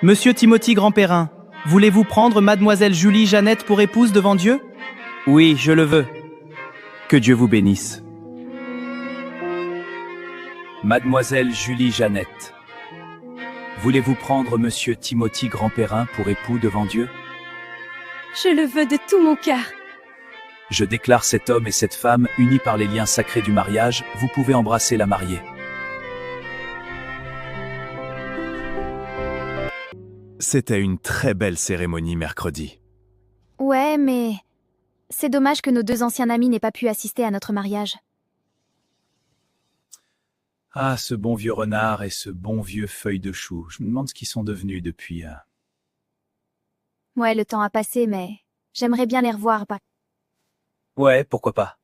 Monsieur Timothy Grandperrin, voulez-vous prendre mademoiselle Julie Jeannette pour épouse devant Dieu? Oui, je le veux. Que Dieu vous bénisse. Mademoiselle Julie Jeannette, voulez-vous prendre Monsieur Timothy Grandperrin pour époux devant Dieu? Je le veux de tout mon cœur. Je déclare cet homme et cette femme unis par les liens sacrés du mariage. Vous pouvez embrasser la mariée. C'était une très belle cérémonie mercredi. Ouais, mais c'est dommage que nos deux anciens amis n'aient pas pu assister à notre mariage. Ah, ce bon vieux renard et ce bon vieux feuille de chou. Je me demande ce qu'ils sont devenus depuis... Ouais, le temps a passé, mais j'aimerais bien les revoir. Ouais, pourquoi pas.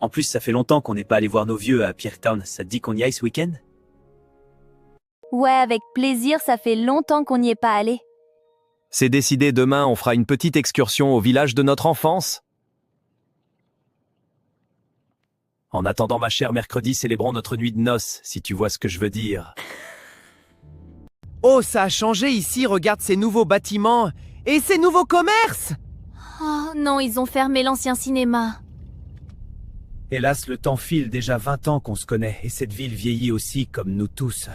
En plus, ça fait longtemps qu'on n'est pas allé voir nos vieux à Pierretown. Ça te dit qu'on y aille ce week-end? Ouais, avec plaisir, ça fait longtemps qu'on n'y est pas allé. C'est décidé, demain on fera une petite excursion au village de notre enfance. En attendant, ma chère, mercredi, célébrons notre nuit de noces, si tu vois ce que je veux dire. Oh, ça a changé ici, regarde ces nouveaux bâtiments et ces nouveaux commerces! Oh non, ils ont fermé l'ancien cinéma. Hélas, le temps file, déjà 20 ans qu'on se connaît, et cette ville vieillit aussi, comme nous tous.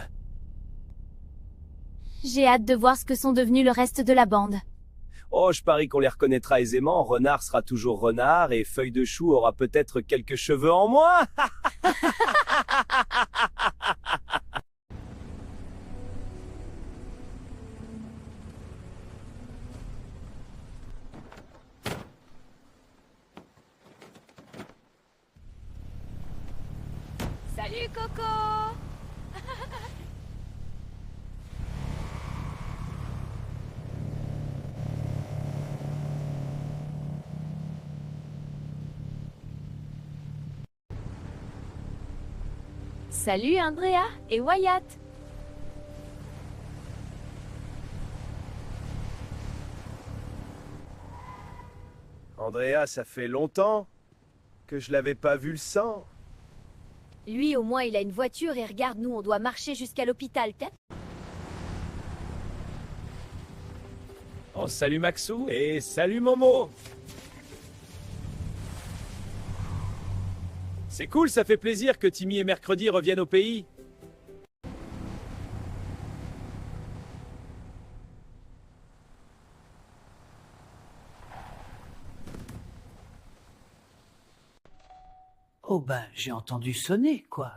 J'ai hâte de voir ce que sont devenus le reste de la bande. Oh, je parie qu'on les reconnaîtra aisément. Renard sera toujours renard et Feuille de chou aura peut-être quelques cheveux en moins. Salut Coco! Salut Andrea et Wyatt. Andrea, ça fait longtemps que je l'avais pas vu le sang. Lui au moins il a une voiture et regarde, nous on doit marcher jusqu'à l'hôpital. Oh, salut Maxou et salut Momo. C'est cool, ça fait plaisir que Timmy et Mercredi reviennent au pays. Oh ben, j'ai entendu sonner, quoi.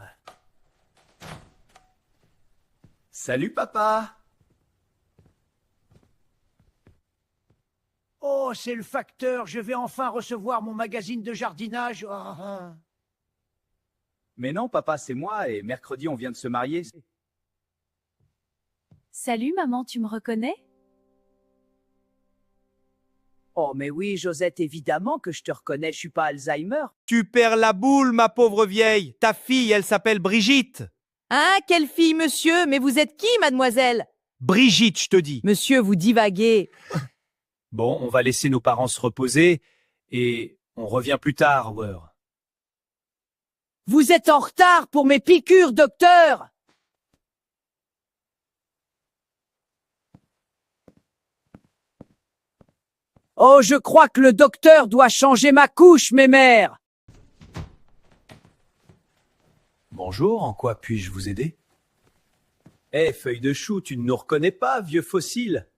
Salut papa. Oh, c'est le facteur, je vais enfin recevoir mon magazine de jardinage. Ah. Mais non, papa, c'est moi, et mercredi, on vient de se marier. Salut maman, tu me reconnais? Oh, mais oui, Josette, évidemment que je te reconnais, je suis pas Alzheimer. Tu perds la boule, ma pauvre vieille. Ta fille, elle s'appelle Brigitte. Hein, quelle fille, monsieur? Mais vous êtes qui, mademoiselle? Brigitte, je te dis. Monsieur, vous divaguez. Bon, on va laisser nos parents se reposer, et on revient plus tard, Weur. Vous êtes en retard pour mes piqûres, docteur! Oh, je crois que le docteur doit changer ma couche, mes mères! Bonjour, en quoi puis-je vous aider? Eh, Feuille de chou, tu ne nous reconnais pas, vieux fossile?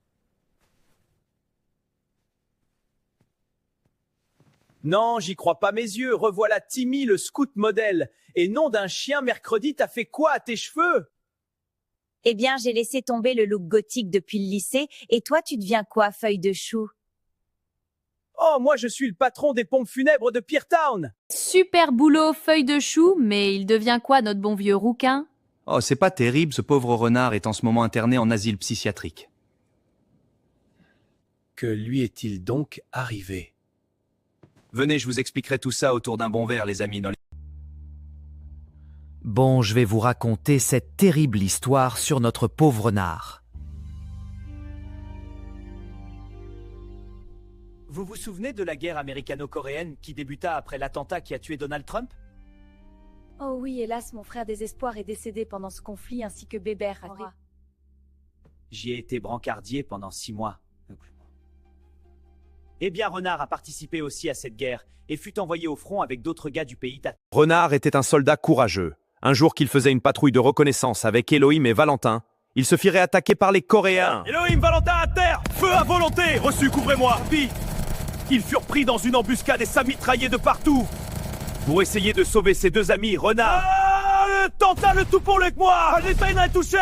Non, j'y crois pas mes yeux. Revoilà Timmy, le scout modèle. Et nom d'un chien, mercredi, t'as fait quoi à tes cheveux? Eh bien, j'ai laissé tomber le look gothique depuis le lycée. Et toi, tu deviens quoi, Feuille de chou? Oh, moi, je suis le patron des pompes funèbres de Pierretown. Super boulot, Feuille de chou, mais il devient quoi, notre bon vieux rouquin? Oh, c'est pas terrible, ce pauvre renard est en ce moment interné en asile psychiatrique. Que lui est-il donc arrivé? Venez, je vous expliquerai tout ça autour d'un bon verre, les amis. Bon, je vais vous raconter cette terrible histoire sur notre pauvre renard. Vous vous souvenez de la guerre américano-coréenne qui débuta après l'attentat qui a tué Donald Trump? Oh oui, hélas, mon frère Désespoir est décédé pendant ce conflit, ainsi que Bébert. J'y ai été brancardier pendant 6 mois. Eh bien, Renard a participé aussi à cette guerre et fut envoyé au front avec d'autres gars du pays. Renard était un soldat courageux. Un jour qu'il faisait une patrouille de reconnaissance avec Elohim et Valentin, il se fit réattaquer par les Coréens. Elohim, Valentin à terre! Feu à volonté! Reçu, couvrez-moi! Puis, ils furent pris dans une embuscade et s'amitraillaient de partout. Pour essayer de sauver ses 2 amis, Renard... tenta le tout pour le que moi! L'État n'a touché!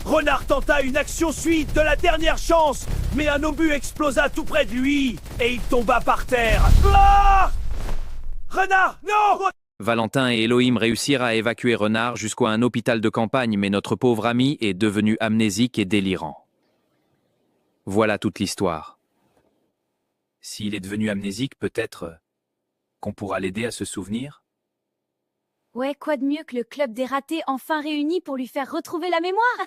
Renard tenta une action suite de la dernière chance, mais un obus explosa tout près de lui, et il tomba par terre. Renard, non! Valentin et Elohim réussirent à évacuer Renard jusqu'à un hôpital de campagne, mais notre pauvre ami est devenu amnésique et délirant. Voilà toute l'histoire. S'il est devenu amnésique, peut-être qu'on pourra l'aider à se souvenir? Ouais, quoi de mieux que le club des ratés enfin réuni pour lui faire retrouver la mémoire?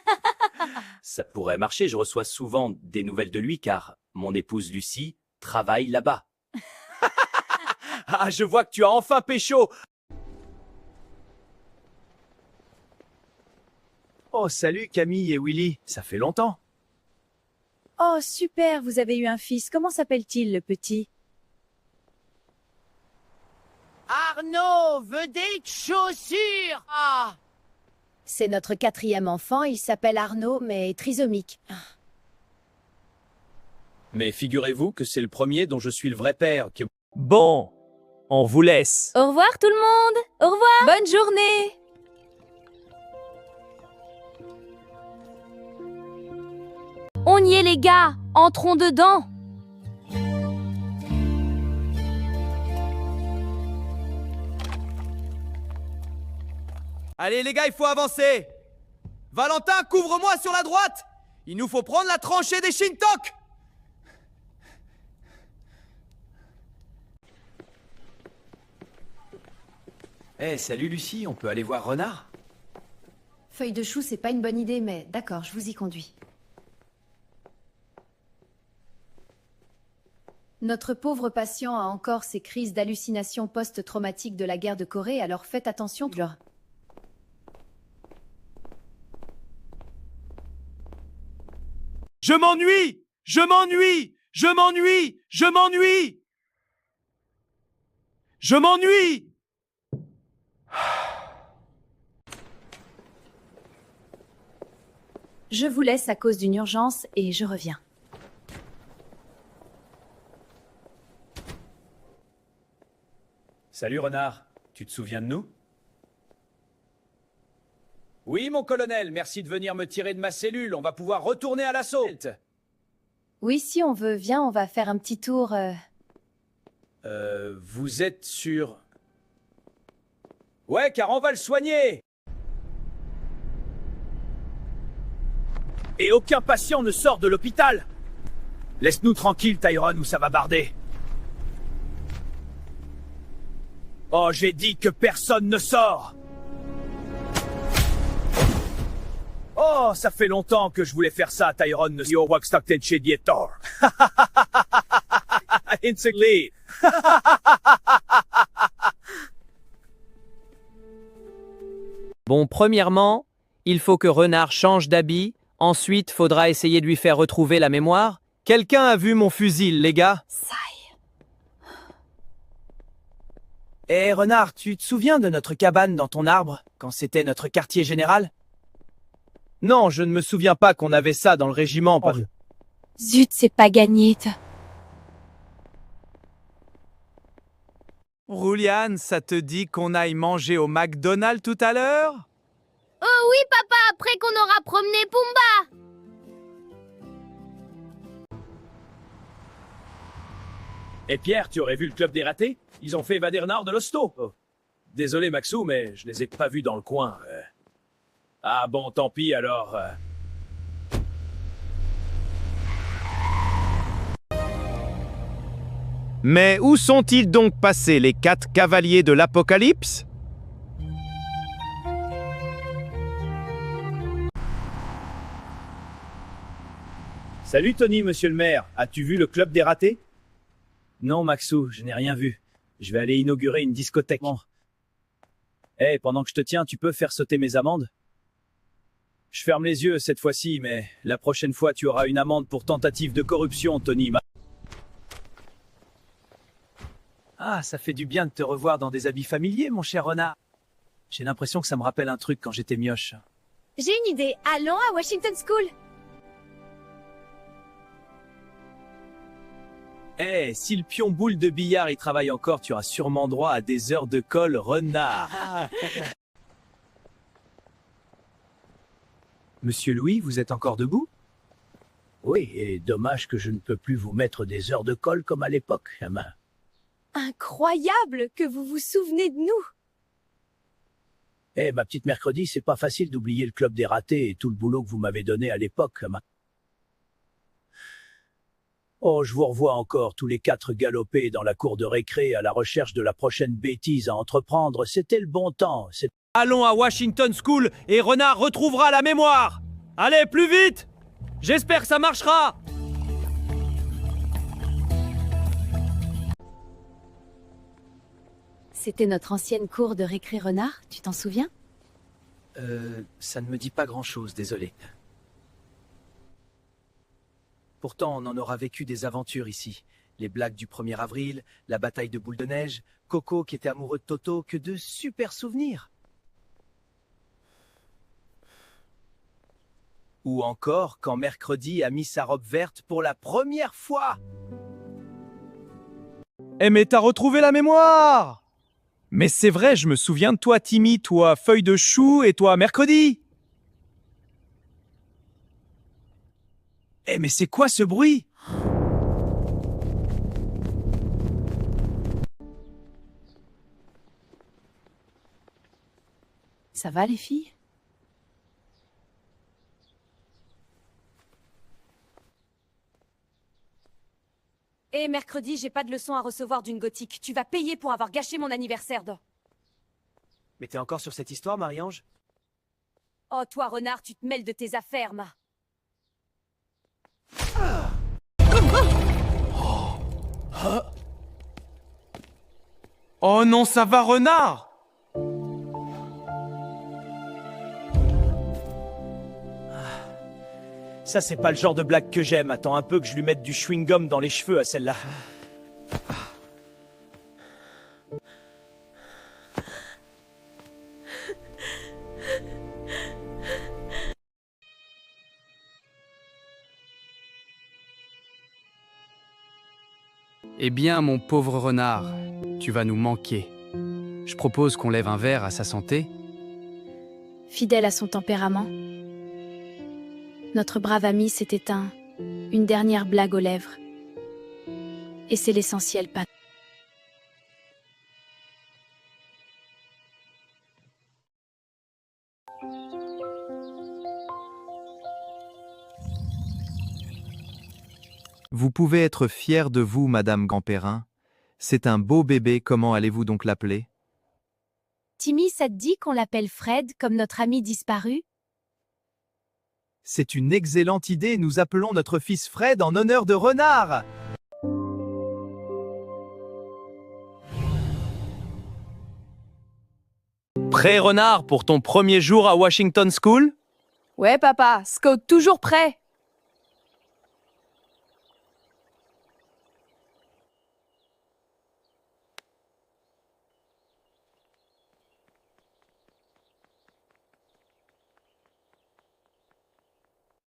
Ça pourrait marcher, je reçois souvent des nouvelles de lui car mon épouse Lucie travaille là-bas. Ah, je vois que tu as enfin pécho! Oh, salut Camille et Willy, ça fait longtemps. Oh, super, vous avez eu un fils. Comment s'appelle-t-il, le petit? Arnaud, vedette chaussures. C'est notre 4e enfant, il s'appelle Arnaud, mais trisomique. Mais figurez-vous que c'est le premier dont je suis le vrai père. Bon, on vous laisse. Au revoir tout le monde. Au revoir. Bonne journée. On y est les gars, entrons dedans. Allez les gars, il faut avancer. Valentin, couvre-moi sur la droite. Il nous faut prendre la tranchée des Shintok. Eh, salut Lucie, on peut aller voir Renard? Feuille de chou, c'est pas une bonne idée, mais d'accord, je vous y conduis. Notre pauvre patient a encore ses crises d'hallucinations post-traumatiques de la guerre de Corée, alors faites attention. Je m'ennuie! Je m'ennuie! Je m'ennuie! Je m'ennuie! Je m'ennuie! Je vous laisse à cause d'une urgence et je reviens. Salut Renard, tu te souviens de nous? Oui mon colonel, merci de venir me tirer de ma cellule, on va pouvoir retourner à l'assaut. Oui, si on veut, viens, on va faire un petit tour. Vous êtes sûr? Ouais, car on va le soigner. Et aucun patient ne sort de l'hôpital. Laisse-nous tranquille, Tyrone, ou ça va barder. Oh, j'ai dit que personne ne sort. Oh, ça fait longtemps que je voulais faire ça, Tyrone. Yo, Waxstockton chez Dietor. Insectly. Bon, premièrement, il faut que Renard change d'habit. Ensuite, faudra essayer de lui faire retrouver la mémoire. Quelqu'un a vu mon fusil, les gars? Eh Renard, tu te souviens de notre cabane dans ton arbre, quand c'était notre quartier général? Non, je ne me souviens pas qu'on avait ça dans le régiment. Zut, c'est pas gagné. Rouliane, ça te dit qu'on aille manger au McDonald's tout à l'heure? Oh oui, papa, après qu'on aura promené Pumba. Et Pierre, tu aurais vu le club des ratés? Ils ont fait évader Renard de l'hosto. Oh. Désolé Maxou, mais je les ai pas vus dans le coin. Ah bon, tant pis alors. Mais où sont-ils donc passés, les 4 cavaliers de l'Apocalypse? Salut Tony, monsieur le maire. As-tu vu le club des ratés? Non Maxou, je n'ai rien vu. Je vais aller inaugurer une discothèque. Bon. Eh, pendant que je te tiens, tu peux faire sauter mes amendes? Je ferme les yeux cette fois-ci, mais la prochaine fois, tu auras une amende pour tentative de corruption, Tony. Ah, ça fait du bien de te revoir dans des habits familiers, mon cher renard. J'ai l'impression que ça me rappelle un truc quand j'étais mioche. J'ai une idée. Allons à Washington School. Eh, si le pion boule de billard y travaille encore, tu auras sûrement droit à des heures de colle, renard. Monsieur Louis, vous êtes encore debout? Oui, et dommage que je ne peux plus vous mettre des heures de colle comme à l'époque, gamin. Incroyable que vous vous souvenez de nous. Eh, ma petite mercredi, c'est pas facile d'oublier le club des ratés et tout le boulot que vous m'avez donné à l'époque, gamin. Oh, je vous revois encore tous les 4 galopés dans la cour de récré à la recherche de la prochaine bêtise à entreprendre. C'était le bon temps. Allons à Washington School et Renard retrouvera la mémoire. Allez, plus vite! J'espère que ça marchera! C'était notre ancienne cour de récré renard, tu t'en souviens? Ça ne me dit pas grand-chose, désolé. Pourtant, on en aura vécu des aventures ici. Les blagues du 1er avril, la bataille de boule de neige, Coco qui était amoureux de Toto, que de super souvenirs. Ou encore quand Mercredi a mis sa robe verte pour la première fois. Eh mais t'as retrouvé la mémoire! Mais c'est vrai, je me souviens de toi, Timmy, toi, Feuille de Chou, et toi, Mercredi! Eh mais c'est quoi ce bruit? Ça va les filles? Et mercredi, j'ai pas de leçon à recevoir d'une gothique. Tu vas payer pour avoir gâché mon anniversaire de... Mais t'es encore sur cette histoire, Marie-Ange? Oh, toi, renard, tu te mêles de tes affaires, ma. Oh non, ça va, Renard! Ça, c'est pas le genre de blague que j'aime. Attends un peu que je lui mette du chewing-gum dans les cheveux à celle-là. Eh bien, mon pauvre renard, tu vas nous manquer. Je propose qu'on lève un verre à sa santé. Fidèle à son tempérament, notre brave ami s'est éteint, une dernière blague aux lèvres. Et c'est l'essentiel, pas. Vous pouvez être fière de vous, Madame Grandperrin. C'est un beau bébé, comment allez-vous donc l'appeler? Timmy, ça te dit qu'on l'appelle Fred, comme notre ami disparu? C'est une excellente idée, nous appelons notre fils Fred en honneur de Renard. Prêt, Renard, pour ton premier jour à Washington School? Ouais, papa, Scout toujours prêt.